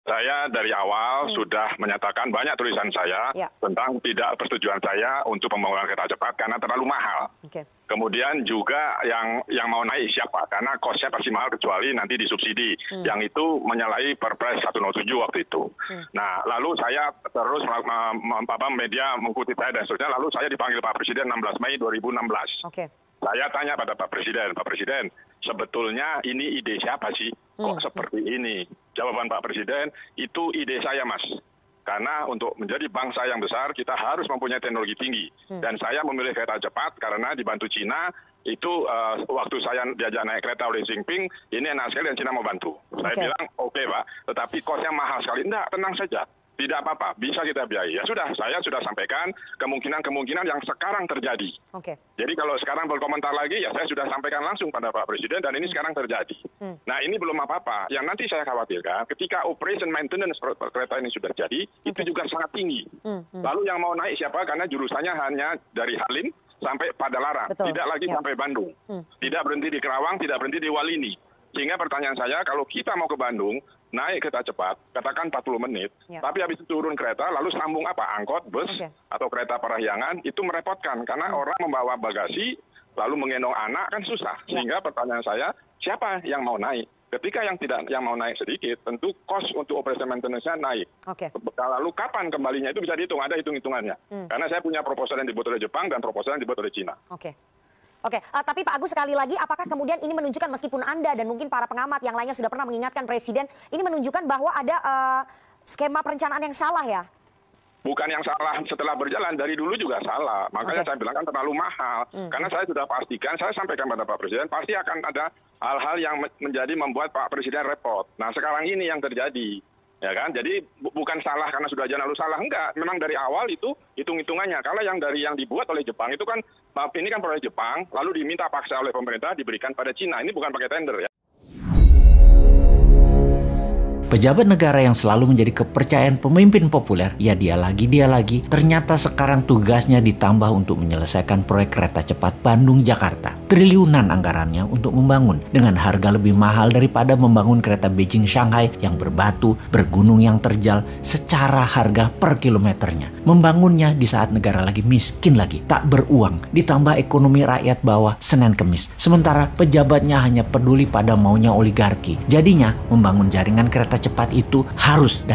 Saya dari awal sudah menyatakan banyak tulisan saya tentang tidak persetujuan saya untuk pembangunan kereta cepat karena terlalu mahal. Kemudian juga yang mau naik siapa? Karena kosnya pasti mahal kecuali nanti disubsidi. Yang itu menyalahi Perpres 107 waktu itu. Nah, lalu saya terus media mengikuti saya dan seterusnya. Lalu saya dipanggil Pak Presiden 16 Mei 2016. Saya tanya pada Pak Presiden, sebetulnya ini ide siapa sih? Kok seperti ini? Jawaban Pak Presiden, itu ide saya, Mas. Karena untuk menjadi bangsa yang besar, kita harus mempunyai teknologi tinggi. Dan saya memilih kereta cepat karena dibantu Cina, itu waktu saya diajak naik kereta oleh Xi Jinping, ini enak sekali dan Cina mau bantu. Saya bilang, oke Pak, tetapi kosnya mahal sekali. Enggak, tenang saja. Tidak apa-apa, bisa kita biayai. Ya sudah, saya sudah sampaikan kemungkinan-kemungkinan yang sekarang terjadi. Jadi kalau sekarang berkomentar lagi, ya saya sudah sampaikan langsung pada Pak Presiden dan ini sekarang terjadi. Nah ini belum apa-apa. Yang nanti saya khawatirkan, ketika operation maintenance kereta ini sudah jadi, itu juga sangat tinggi. Lalu yang mau naik siapa? Karena jurusannya hanya dari Halim sampai Padalarang, tidak lagi sampai Bandung. Tidak berhenti di Kerawang, tidak berhenti di Walini. Sehingga pertanyaan saya, kalau kita mau ke Bandung, naik kereta cepat, katakan 40 menit, tapi habis itu turun kereta, lalu sambung apa? Angkot, bus, atau kereta parahyangan, itu merepotkan. Karena orang membawa bagasi, lalu menggendong anak, kan susah. Sehingga pertanyaan saya, siapa yang mau naik? Ketika yang mau naik sedikit, tentu cost untuk operation maintenance-nya naik. Lalu kapan kembalinya itu bisa dihitung, ada hitung-hitungannya. Karena saya punya proposal yang dibuat oleh Jepang dan proposal yang dibuat oleh Cina. Tapi Pak Agus sekali lagi, apakah kemudian ini menunjukkan meskipun Anda dan mungkin para pengamat yang lainnya sudah pernah mengingatkan Presiden, ini menunjukkan bahwa ada skema perencanaan yang salah ya? Bukan yang salah setelah berjalan, dari dulu juga salah. Makanya saya bilang kan terlalu mahal. Karena saya sudah pastikan, saya sampaikan pada Pak Presiden, pasti akan ada hal-hal yang membuat Pak Presiden repot. Nah sekarang ini yang terjadi. Ya kan, jadi bukan salah karena sudah jalan lalu salah, enggak. Memang dari awal itu hitung-hitungannya. Kalau yang dibuat oleh Jepang itu kan, ini kan proyek Jepang, lalu diminta paksa oleh pemerintah diberikan pada Cina. Ini bukan pakai tender ya. Pejabat negara yang selalu menjadi kepercayaan pemimpin populer, ya dia lagi, ternyata sekarang tugasnya ditambah untuk menyelesaikan proyek kereta cepat Bandung-Jakarta. Triliunan anggarannya untuk membangun dengan harga lebih mahal daripada membangun kereta Beijing-Shanghai yang berbatu, bergunung yang terjal secara harga per kilometernya. Membangunnya di saat negara lagi miskin lagi, tak beruang, ditambah ekonomi rakyat bawah Senin Kemis. Sementara pejabatnya hanya peduli pada maunya oligarki. Jadinya membangun jaringan kereta cepat itu harus,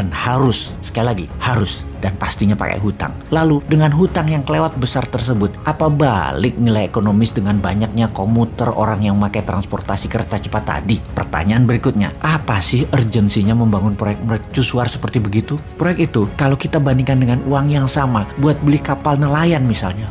sekali lagi harus, dan pastinya pakai hutang. Lalu dengan hutang yang kelewat besar tersebut, apa balik nilai ekonomis dengan banyaknya komuter orang yang memakai transportasi kereta cepat tadi? Pertanyaan berikutnya, apa sih urgensinya membangun proyek mercusuar seperti begitu? Proyek itu kalau kita bandingkan dengan uang yang sama buat beli kapal nelayan misalnya,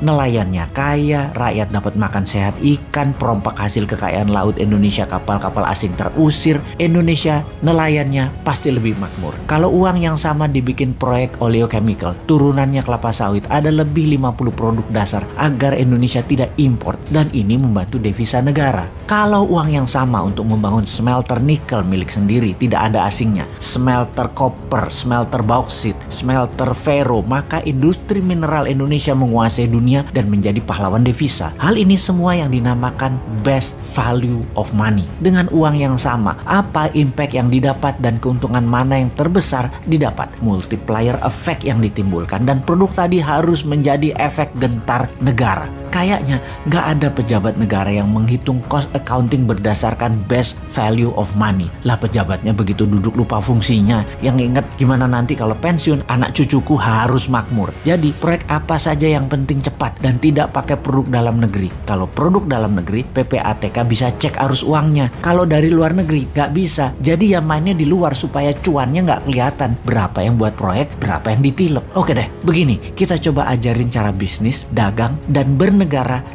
nelayannya kaya, rakyat dapat makan sehat ikan, perompak hasil kekayaan laut Indonesia, kapal-kapal asing terusir, Indonesia nelayannya pasti lebih makmur. Kalau uang yang sama dibikin proyek oleochemical, turunannya kelapa sawit, ada lebih 50 produk dasar agar Indonesia tidak impor, dan ini membantu devisa negara. Kalau uang yang sama untuk membangun smelter nikel milik sendiri, tidak ada asingnya, smelter koper, smelter bauksit, smelter ferro, maka industri mineral Indonesia menguasai dunia dan menjadi pahlawan devisa. Hal ini semua yang dinamakan best value of money. Dengan uang yang sama, apa impact yang didapat dan keuntungan mana yang terbesar didapat? Multiplier efek yang ditimbulkan, dan produk tadi harus menjadi efek gentar negara. Kayaknya nggak ada pejabat negara yang menghitung cost accounting berdasarkan best value of money. Lah pejabatnya begitu duduk lupa fungsinya. Yang ingat gimana nanti kalau pensiun anak cucuku harus makmur. Jadi proyek apa saja yang penting cepat dan tidak pakai produk dalam negeri. Kalau produk dalam negeri, PPATK bisa cek arus uangnya. Kalau dari luar negeri nggak bisa. Jadi ya mainnya di luar supaya cuannya nggak kelihatan. Berapa yang buat proyek, berapa yang ditilep. Oke deh, begini kita coba ajarin cara bisnis, dagang, dan bernegara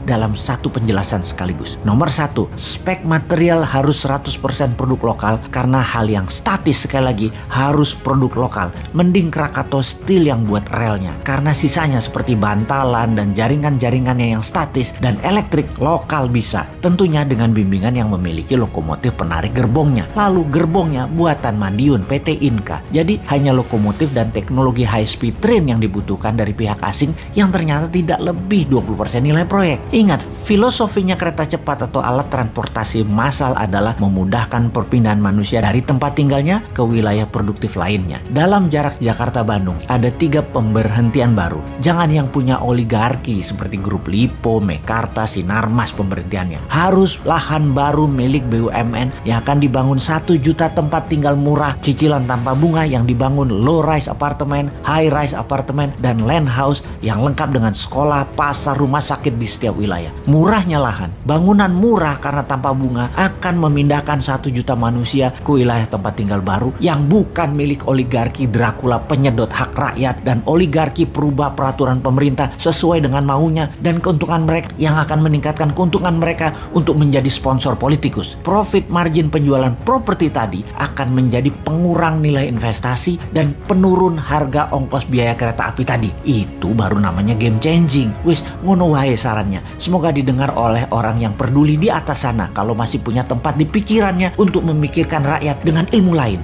dalam satu penjelasan sekaligus. Nomor 1, spek material harus 100% produk lokal karena hal yang statis sekali lagi harus produk lokal. Mending Krakatau Steel yang buat relnya karena sisanya seperti bantalan dan jaringan-jaringannya yang statis dan elektrik lokal bisa. Tentunya dengan bimbingan yang memiliki lokomotif penarik gerbongnya. Lalu gerbongnya buatan Madiun PT Inka. Jadi hanya lokomotif dan teknologi high speed train yang dibutuhkan dari pihak asing yang ternyata tidak lebih 20% nilai nilai proyek. Ingat, filosofinya kereta cepat atau alat transportasi massal adalah memudahkan perpindahan manusia dari tempat tinggalnya ke wilayah produktif lainnya. Dalam jarak Jakarta-Bandung, ada 3 pemberhentian baru. Jangan yang punya oligarki seperti Grup Lipo, Mekarta, Sinarmas pemberhentiannya. Harus lahan baru milik BUMN yang akan dibangun 1 juta tempat tinggal murah, cicilan tanpa bunga yang dibangun low-rise apartemen, high-rise apartemen, dan land house yang lengkap dengan sekolah, pasar, rumah sakit di setiap wilayah. Murahnya lahan, bangunan murah karena tanpa bunga akan memindahkan 1 juta manusia ke wilayah tempat tinggal baru yang bukan milik oligarki Dracula penyedot hak rakyat dan oligarki perubah peraturan pemerintah sesuai dengan maunya dan keuntungan mereka yang akan meningkatkan keuntungan mereka untuk menjadi sponsor politikus. Profit margin penjualan properti tadi akan menjadi pengurang nilai investasi dan penurun harga ongkos biaya kereta api tadi. Itu baru namanya game changing. Wis, ngono wae sarannya. Semoga didengar oleh orang yang peduli di atas sana kalau masih punya tempat di pikirannya untuk memikirkan rakyat dengan ilmu lain.